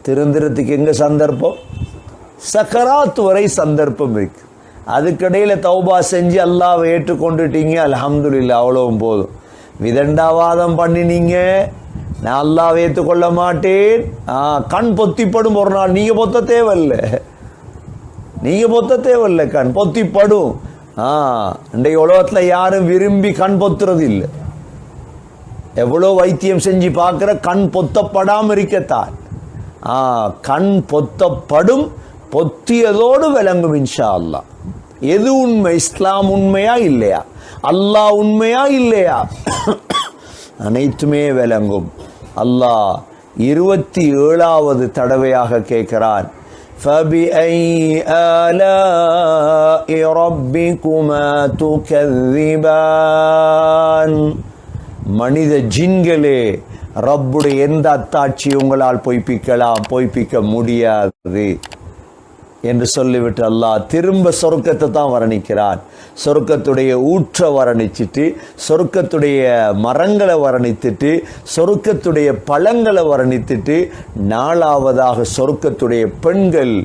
திருந்துறதுக்கு எங்க சந்தர்ப்பம்? சக்கராத் வரை சந்தர்ப்பம் இருக்கு. அதுக்கடையில தௌபா செஞ்சு அல்லாஹ்வை ஏற்றுக்கொண்டுட்டீங்க, அல்ஹம்துலில்லாஹ், அவ்வளவும் போதும். விதண்டாவாதம் பண்ணினீங்க, நான் அல்லாஹ்வை ஏற்றுக்கொள்ள மாட்டேன், கண் பொத்திப்படும் ஒரு நாள். நீங்க பொத்த தேவையில்லை, நீங்க பொத்த தேவையில்லை, கண் பொத்திப்படும். இன்றைய உலகத்தில் யாரும் விரும்பி கண் பொத்துறது இல்லை. எவ்வளோ வைத்தியம் செஞ்சு பார்க்குற கண் பொத்தப்படாமல் இருக்கத்தான். கண் பொத்தப்படும், பொத்தியதோடு விளங்கும் இன்ஷா அல்லாஹ். எது உண்மை? இஸ்லாம் உண்மையா இல்லையா, அல்லாஹ் உண்மையா இல்லையா, அனைத்துமே விளங்கும். அல்லாஹ் 27வது தடவையாக கேட்கிறான், فَبِأَيِّ آلَاءِ رَبِّكُمَا تُكَذِّبَانِ. மனித ஜின்களே, ரப்புடைய எந்த அத்தாட்சி உங்களால் பொய்ப்பிக்கலாம்? பொய்ப்பிக்க முடியாது என்று சொல்லிவிட்டு அல்லாஹ் திரும்ப சொர்க்கத்தை தான் வர்ணிக்கிறான். சொர்க்கத்துடைய ஊற்ற வர்ணிச்சிட்டு, சொர்க்கத்துடைய மரங்களை வர்ணித்துட்டு, சொர்க்கத்துடைய பழங்களை வர்ணித்துட்டு, 4வதாக சொர்க்கத்துடைய பெண்கள்,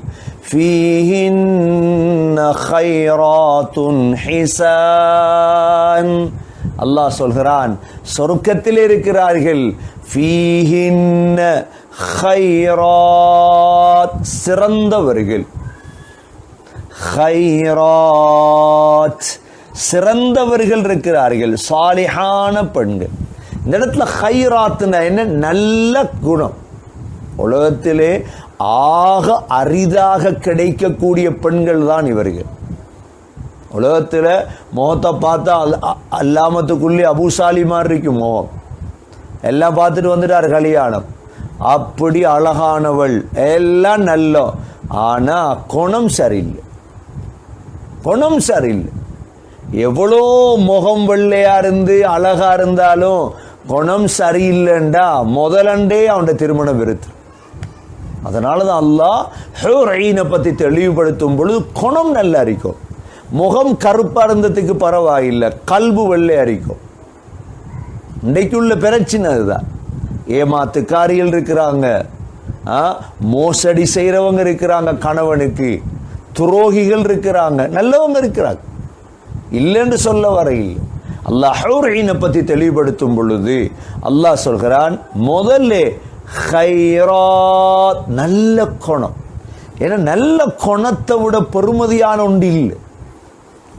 ஃபீஹின்ன கைராத்துன் ஹிசான். அல்லாஹ் சொல்கிறான், சொர்க்கத்தில் இருக்கிறார்கள், ஃபீஹின்ன கைராத், சிறந்தவர்கள், கைராத் சிறந்தவர்கள் இருக்கிறார்கள், சாலிஹான பெண்கள். இந்த இடத்துல கைராத்னா என்ன? நல்ல குணம். உலகத்திலே ஆக அரிதாக கிடைக்கக்கூடிய பெண்கள் தான் இவர்கள். உலகத்தில் முகத்தை பார்த்தா அல்லாமத்துக்குள்ளே அபூசாலி மாதிரி இருக்கும் முகம். எல்லாம் பார்த்துட்டு வந்துட்டார் கல்யாணம். அப்படி அழகானவள், எல்லாம் நல்ல, ஆனா குணம் சரியில்லை, குணம் சரியில்லை. எவ்வளோ முகம் வெள்ளையா இருந்து அழகா இருந்தாலும் குணம் சரியில்லைண்டா முதலண்டே அவன் திருமணம் விருத்து. அதனாலதான் அல்லாஹ் ஹூர் ஐனை பத்தி தெளிவுபடுத்தும் பொழுது குணம் நல்லா இருக்கும். முகம் கருப்பா இருந்ததுக்கு பரவாயில்லை, கல்பு வெள்ளை அரிக்கும். இன்றைக்குள்ள பிரச்சனை அதுதான். ஏமாத்துக்காரிகள் இருக்கிறாங்க, மோசடி செய்யறவங்க இருக்கிறாங்க, கணவனுக்கு துரோகிகள் இருக்கிறாங்க, நல்லவங்க இருக்கிறாங்க, இல்லைன்னு சொல்ல வரையில். அல்லாஹ் ஹூர் ஐனை பத்தி தெளிவுபடுத்தும் பொழுது அல்லாஹ் சொல்கிறான், முதல்ல கைராத், நல்ல குணம். ஏன்னா நல்ல குணத்தை விட பெருமதியான ஒன்று இல்லை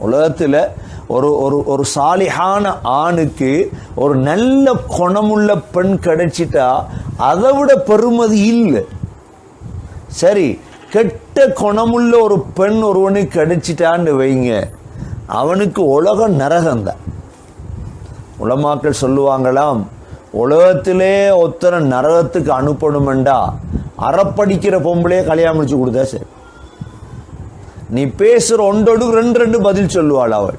உலகத்தில். ஒரு ஒரு ஒரு சாலிஹான ஆணுக்கு ஒரு நல்ல குணமுள்ள பெண் கிடைச்சிட்டா அதை விட பெருமதி இல்லை. சரி, கெட்ட குணமுள்ள ஒரு பெண் ஒருவனுக்கு கிடைச்சிட்டான்னு வைங்க, அவனுக்கு உலகம் நரகந்தான். உலமாக்கள் சொல்லுவாங்களாம், உலகத்திலே ஒத்தனை நரகத்துக்கு அனுப்பணுமெண்டா அறப்படிக்கிற பொம்பளையே கல்யாணம் முடிச்சு கொடுத்தா சரி. நீ பேசுற ஒன்றோடு ரெண்டு பதில் சொல்லுவாள் அவள்,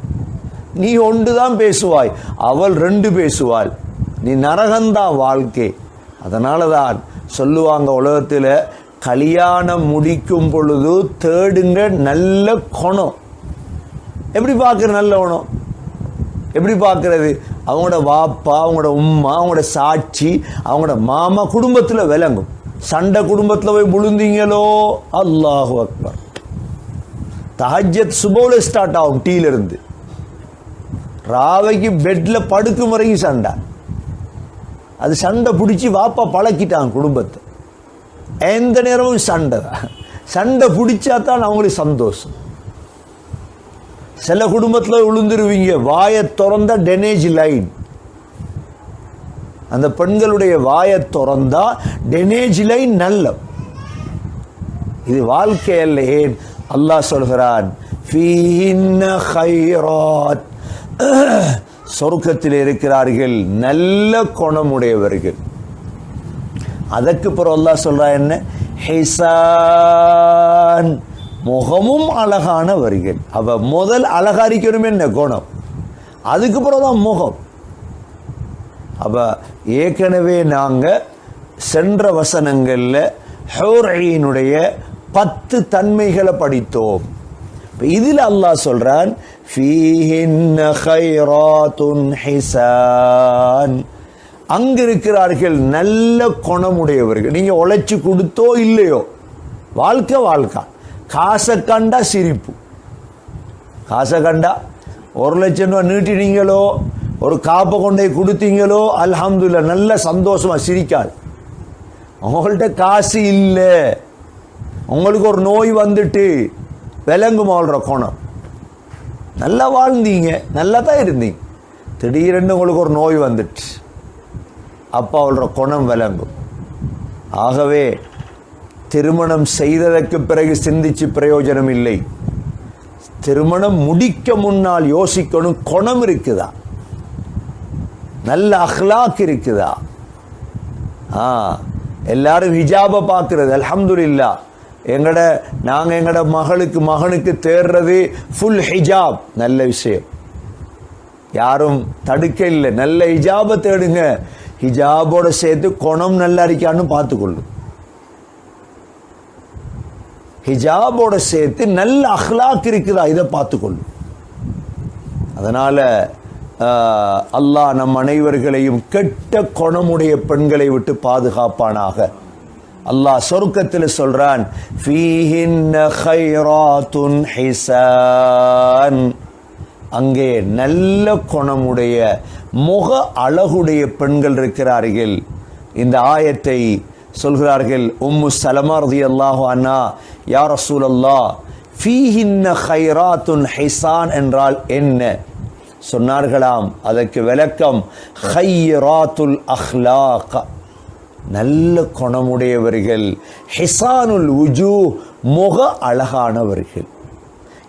நீ ஒன்று தான் பேசுவாய், அவள் 2 பேசுவாள். நீ நரகந்தான் வாழ்க்கை. அதனால தான் சொல்லுவாங்க, உலகத்தில் கல்யாணம் முடிக்கும் பொழுது தேடுங்க நல்ல குணம். எப்படி பார்க்குற நல்ல குணம்? எப்படி பார்க்கறது? அவங்களோட வாப்பா, அவங்களோட உம்மா, அவங்களோட சாட்சி, அவங்களோட மாமா குடும்பத்தில் விளங்கும். சண்டை குடும்பத்தில் போய் விழுந்தீங்களோ, அல்லாஹு அக்பர், தஹஜ்ஜத் சுபோல ஸ்டார்ட் ஆகும், டீல இருந்து ராவைக்கு பெட்ல படுக்கும் வரைக்கும் சண்டை. அது சண்டை பிடிச்சி வாப்பா பழக்கிட்டாங்க குடும்பத்தை, எந்த நேரமும் சண்டை தான். சண்டை பிடிச்சா தான் அவங்களுக்கு சந்தோஷம். சில குடும்பத்தில் விழுந்துருவீங்க, வாயை திறந்தா டெனேஜ் லைன். அந்த பெண்களுடைய வாயை திறந்தா டெனேஜ் லைன் நல்ல. இது வாழ்க்கை அல்ல. ஏன் அல்லாஹ் சொல்கிறான், ஃபீஹின்ன கைராத், சொர்க்கத்தில் இருக்கிறார்கள் நல்ல குணமுடையவர்கள். அதற்கு பிறகு அல்லாஹ் சொல்றான் என்ன? ஹிசான், முகமும் அழகானவர்கள். அவ முதல் அழகாரிக்கணும் என்ன குணம், அதுக்கு பிறகுதான் முகம். அப்ப ஏற்கனவே நாங்க சென்ற வசனங்கள்ல ஹூர் ஐனுடைய 10 தன்மைகளை படித்தோம். இதில் அல்லாஹ் சொல்றான், ஃபீஹின்ன கைராத்துன் ஹிசான், அங்கு இருக்கிறார்கள் நல்ல குணமுடையவர்கள். நீங்க உழைச்சு கொடுத்தோ இல்லையோ, வாழ்க்கை காசை கண்டா சிரிப்பு. காசை கண்டா 1,00,000 ரூபாய் நீட்டினீங்களோ, ஒரு காப்பை கொண்டே கொடுத்தீங்களோ, அல்ஹம்துலில்லாஹ் நல்ல சந்தோஷமா சிரிக்காது. உங்கள்கிட்ட காசு இல்லை, உங்களுக்கு ஒரு நோய் வந்துட்டு விளங்குமா அவளோட குணம். நல்லா வாழ்ந்தீங்க, நல்லா தான் இருந்தீங்க, திடீரென்று உங்களுக்கு ஒரு நோய் வந்துட்டு, அப்போ அவளோட குணம் விளங்கும். ஆகவே திருமணம் செய்ததற்கு பிறகு சிந்திச்சு பிரயோஜனம் இல்லை. திருமணம் முடிக்க முன்னால் யோசிக்கணும், குணம் இருக்குதா, நல்ல அஹ்லாக் இருக்குதா. எல்லாரும் ஹிஜாபை பார்க்கிறது, அல்ஹம்துலில்லாஹ். நாங்கள் எங்கட மகனுக்கு தேடுறது ஃபுல் ஹிஜாப், நல்ல விஷயம், யாரும் தடுக்க இல்லை. நல்ல ஹிஜாபை தேடுங்க, ஹிஜாபோட சேர்த்து குணம் நல்லா இருக்கான்னு பார்த்துக்கொள்ளு. ஹிஜாபோட சேர்த்து நல்ல அஹ்லாக் இருக்குதா, இதை பார்த்துக்கொள்ளு. அதனால அல்லாஹ் நம் அனைவர்களையும் கெட்ட குணமுடைய பெண்களை விட்டு பாதுகாப்பானாக. அல்லாஹ் சொர்க்கத்தில் சொல்றான், ஃபீஹின்ன கைராத்துன் ஹிசான், அங்கே நல்ல குணமுடைய முக அழகுடைய பெண்கள் இருக்கிறார்கள். இந்த ஆயத்தை சொல்கிறார்கள் உம்மு சலமா ரலியல்லாஹு அன்ஹா, யா ரசூலல்லாஹ் ஃபீஹின்ன கைராத்துன் ஹிசான் என்றால் என்ன சொன்னார்களாம். அதற்கு விளக்கம், கைராத்துல் அஹ்லாக், நல்ல குணமுடையவர்கள், ஹிசானுல் வுஜூ, முக அழகானவர்கள்.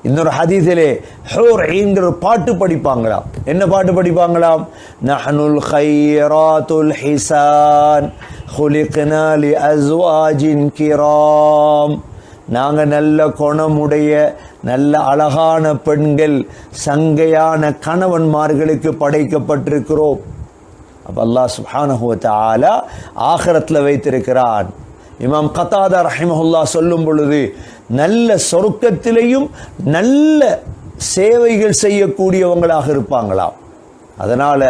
இன்னொரு ஹதீஸிலே ஹூர் ஐன்ங்கிற பாட்டு படிப்பாங்களாம். என்ன பாட்டு படிப்பாங்களாம்? நஹ்னுல் கைராத்துல் ஹிசான் குலிக்னா லி அஸ்வாஜின் கிராம், நாங்கள் நல்ல குணமுடைய நல்ல அழகான பெண்கள், சங்கையான கணவன்மார்களுக்கு படைக்கப்பட்டிருக்கிறோம். அப்ப அல்லாஹ் சுப்ஹானஹு வ தஆலா ஆகிரத்தில் வைத்திருக்கிறான். இமாம் கதாதா ரஹிமஹுல்லாஹ் சொல்லும் பொழுது, நல்ல சொர்க்கத்திலேயும் நல்ல சேவைகள் செய்யக்கூடியவங்களாக இருப்பாங்களாம். அதனால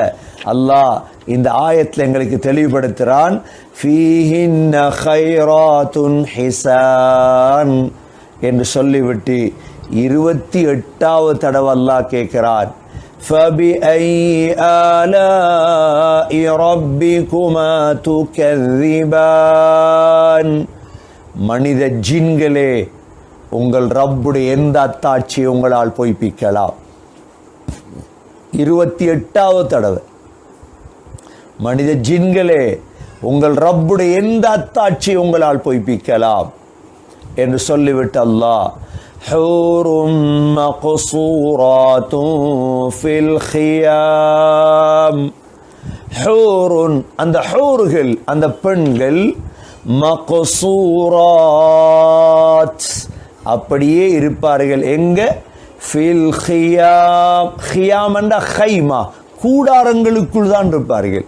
அல்லாஹ் இந்த ஆயத்தில் எங்களுக்கு தெளிவுபடுத்துகிறான், ஃபீஹின்ன கைராத்துன் ஹிசான் என்று சொல்லிவிட்டு 28வது தடவை அல்லாஹ் கேட்கிறான், فَبِأَيِّ آلَاءِ رَبِّكُمَا تُكَذِّبَانِ, மனித ஜின்களே, உங்கள் ரப்புடைய எந்த அத்தாட்சியை உங்களால் பொய்ப்பிக்கலாம். 28வது தடவை, மனித ஜின்களே, உங்கள் ரப்புடைய எந்த அத்தாட்சியை உங்களால் பொய்ப்பிக்கலாம் என்று சொல்லிவிட்டு அல்லாஹ், ஹூரும் மக்சூராத்துன் ஃபில் ஹியாம், ஹூருன், அந்த ஹூர்கள், அந்த பெண்கள், மக்சூராத், அப்படியே இருப்பார்கள். எங்க? ஃபில் ஹியாம், ஹியாம் என்ற ஹைமா, கூடாரங்களுக்குள் தான் இருப்பார்கள்.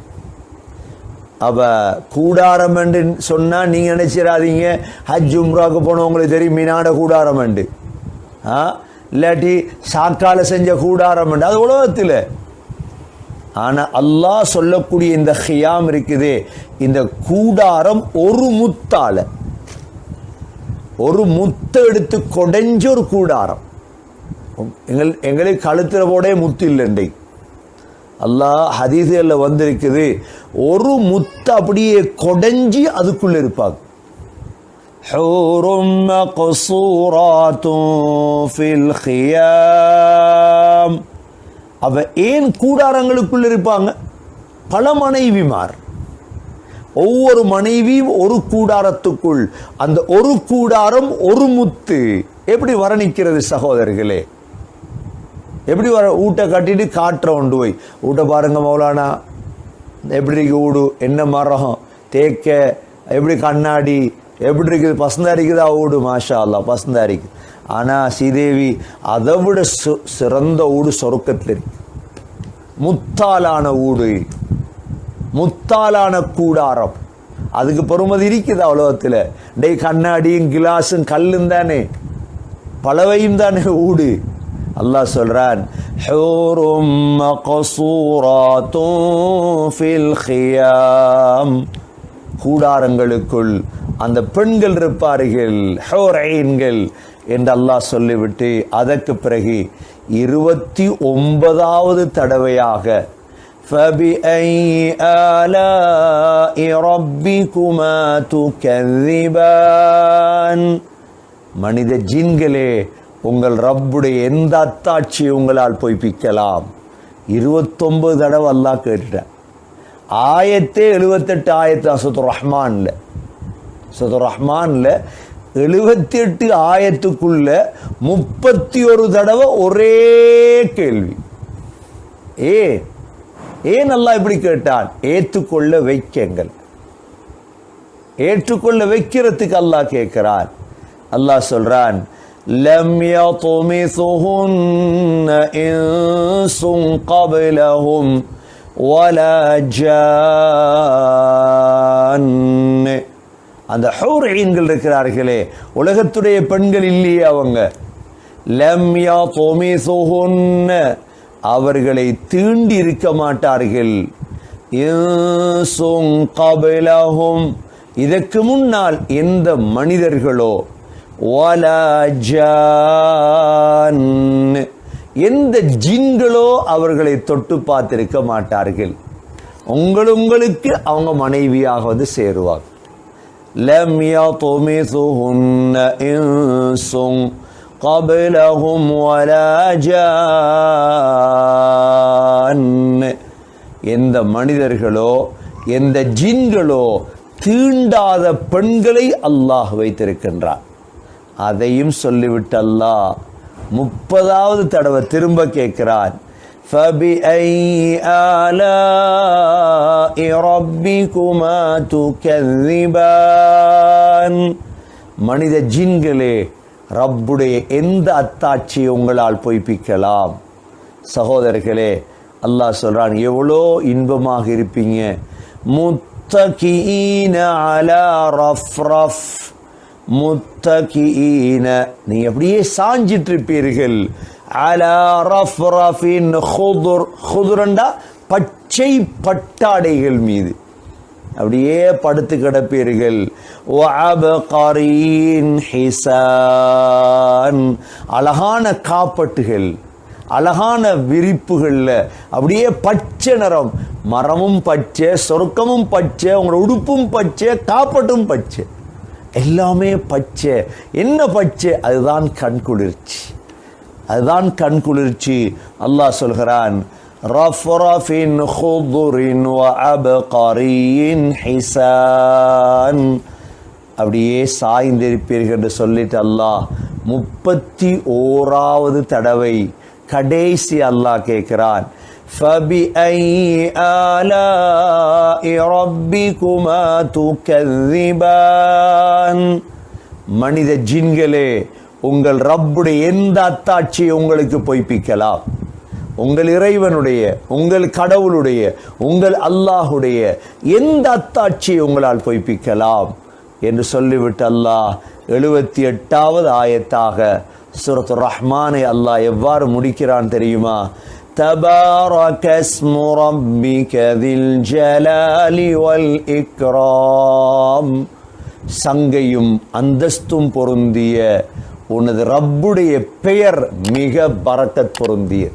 அப்ப கூடாரம் என்று சொன்னா நீங்க நினைச்சிடாதீங்க ஹஜ் உம்ராக்கு போனவங்களுக்கு தெரியும் மீனாட கூடாரம் என்று, இல்லாட்டி சாக்கால செஞ்ச கூடாரம் என்று, அது உலகத்தில். ஆனா அல்லாஹ் சொல்லக்கூடிய இந்த ஹியாம் இருக்குதே, இந்த கூடாரம் ஒரு முத்தால, ஒரு முத்தை எடுத்து கொடைஞ்ச ஒரு கூடாரம். எங்களுக்கு கழுத்துல போட முத்து இல்லைண்டை, அல்லாஹ் ஹதீஸ்ல வந்திருக்குது, ஒரு முத்து அப்படியே கொடைஞ்சி அதுக்குள்ள இருப்பாங்க. ஹூரும் மக்சூராத்துன் ஃபில் ஹியாம். அவ ஏன் கூடாரங்களுக்குள்ள இருப்பாங்க? பல மனைவிமார், ஒவ்வொரு மனைவியும் ஒரு கூடாரத்துக்குள், அந்த ஒரு கூடாரம் ஒரு முத்து. எப்படி வர்ணிக்கிறது சகோதரர்களே? எப்படி ஊட்ட கட்டிட்டு காட்டுற கொண்டு போய் ஊட்ட பாருங்க மௌலானா, எப்படி இருக்கு ஊடு, என்ன மரம் தேக்க, எப்படி கண்ணாடி, எப்படி இருக்குது, பசந்தா இருக்குதா ஊடு, மாஷா அல்லாஹ் பசந்தா இருக்குது. ஆனா ஸ்ரீதேவி, அதை விட சிறந்த ஊடு சொர்க்கத்தில் இருக்கு. முத்தாலான ஊடு, முத்தாலான கூடாரம், அதுக்கு பெருமதி இருக்குது உலகத்தில். டே கண்ணாடியும் கிளாஸும் கல்லும் தானே, பலவையும் தானே ஊடு. அல்லாஹ் சொல்றான், ஹூரும் மக்சூராத்தும் ஃபில் கியாம், கூடாரங்களுக்குள் அந்த பெண்கள் இருப்பார்கள், ஹூரைன்கள் என்று அல்லாஹ் சொல்லிவிட்டு அதற்கு பிறகு 29வது தடவையாக فَبِأَيِّ آلَاءِ رَبِّكُمَا تُكَذِّبَانِ, மனித ஜின்களே, உங்கள் ரப்புடைய எந்த அத்தாட்சியை உங்களால் பொய்ப்பிக்கலாம்? 29 தடவை அல்லாஹ் கேட்டுட்டார். ஆயத்தே 78 ஆயத்து சூரத்துர் ரஹ்மான்ல. சூரத்துர் ரஹ்மான்ல 78 ஆயத்துக்குள்ள 31 தடவை ஒரே கேள்வி. ஏன் அல்லாஹ் இப்படி கேட்டான்? ஏற்றுக்கொள்ள வைக்கங்கள், ஏற்றுக்கொள்ள வைக்கிறதுக்கு அல்லாஹ் கேட்கிறான். அல்லாஹ் சொல்றான், லம் யத்மிசுஹுன்ன இன்சுன் கப்லஹும் வலா ஜான். அந்த ஹூரைன்கள் இருக்கிறார்களே, உலகத்துடைய பெண்கள் இல்லையே அவங்க. லம் யத்மிசுஹுன்ன, அவர்களை தீண்டி இருக்க மாட்டார்கள். இன்சுன் கப்லஹும், இதற்கு முன்னால் எந்த மனிதர்களோ, வலா ஜான், எந்த ஜின்களோ அவர்களை தொட்டு பார்த்திருக்க மாட்டார்கள். உங்களுக்கு அவங்க மனைவியாக வந்து சேருவாங்க. லம் யத்மிசுஹுன்ன இன்சுன் கப்லஹும் வலா ஜான், எந்த மனிதர்களோ எந்த ஜின்களோ தீண்டாத பெண்களை அல்லாஹ் வைத்திருக்கின்றார். அதையும் சொல்லிவிட்டு அல்லாஹ் 30வது தடவை திரும்ப கேட்கிறான், فَبِأَيِّ آلَاءِ رَبِّكُمَا تُكَذِّبَانِ, மனித ஜின்களே, ரப்புடைய எந்த அத்தாட்சியை உங்களால் பொய்ப்பிக்கலாம்? சகோதரர்களே, அல்லாஹ் சொல்றான், எவ்வளோ இன்பமாக இருப்பீங்க. முத்தகீன அலா ரஃப்ரஃப், முத்தகீன, நீங்க அப்படியே சாஞ்சிட்டு இருப்பீர்கள். அலா ரஃப்ரஃபின் குதுர், குதுரண்டா பச்சை பட்டாடைகள் மீது அப்படியே படுத்து கிடப்பீர்கள். வஅப்கரீன் ஹிசான், அழகான காப்பட்டுகள், அழகான விரிப்புகள்ல அப்படியே பச்சை நிறம், மரமும் பச்சை, சொர்க்கமும் பச்சை, உங்களோட உடுப்பும் பச்சை, காப்பட்டும் பச்சை, எல்லாமே பச்சை. என்ன பச்சை? அதுதான் கண் குளிர்ச்சி, அதுதான் கண் குளிர்ச்சி. அல்லாஹ் சொல்கிறான், ரஃப்ரஃபின் குதுரின் வஅப்கரீன் ஹிசான், அப்படியே சாய்ந்திருப்பீர்கள் என்று சொல்லிட்டு அல்லாஹ் 31வது தடவை கடைசி அல்லாஹ் கேட்கிறான், فَبِأَيِّ آلَاءِ رَبِّكُمَا تُكَذِّبَانِ, மனித ஜின்களே, உங்கள் ரப்புடைய எந்த அத்தாட்சியை உங்களுக்கு பொய்ப்பிக்கலாம்? உங்கள் இறைவனுடைய, உங்கள் கடவுளுடைய, உங்கள் அல்லாஹுடைய எந்த அத்தாட்சியை உங்களால் பொய்ப்பிக்கலாம் என்று சொல்லிவிட்டு அல்லாஹ் 78வது ஆயத்தாக சூரத்துர் ரஹ்மானை அல்லாஹ் எவ்வாறு முடிக்கிறான் தெரியுமா? தபாரக இஸ்மு ரப்பிக தில் ஜலாலி வல் இக்ராம், சங்கையும் அந்தஸ்தும் பொருந்திய உனது ரப்புடைய பெயர் மிக பரக்கத் பொருந்திய.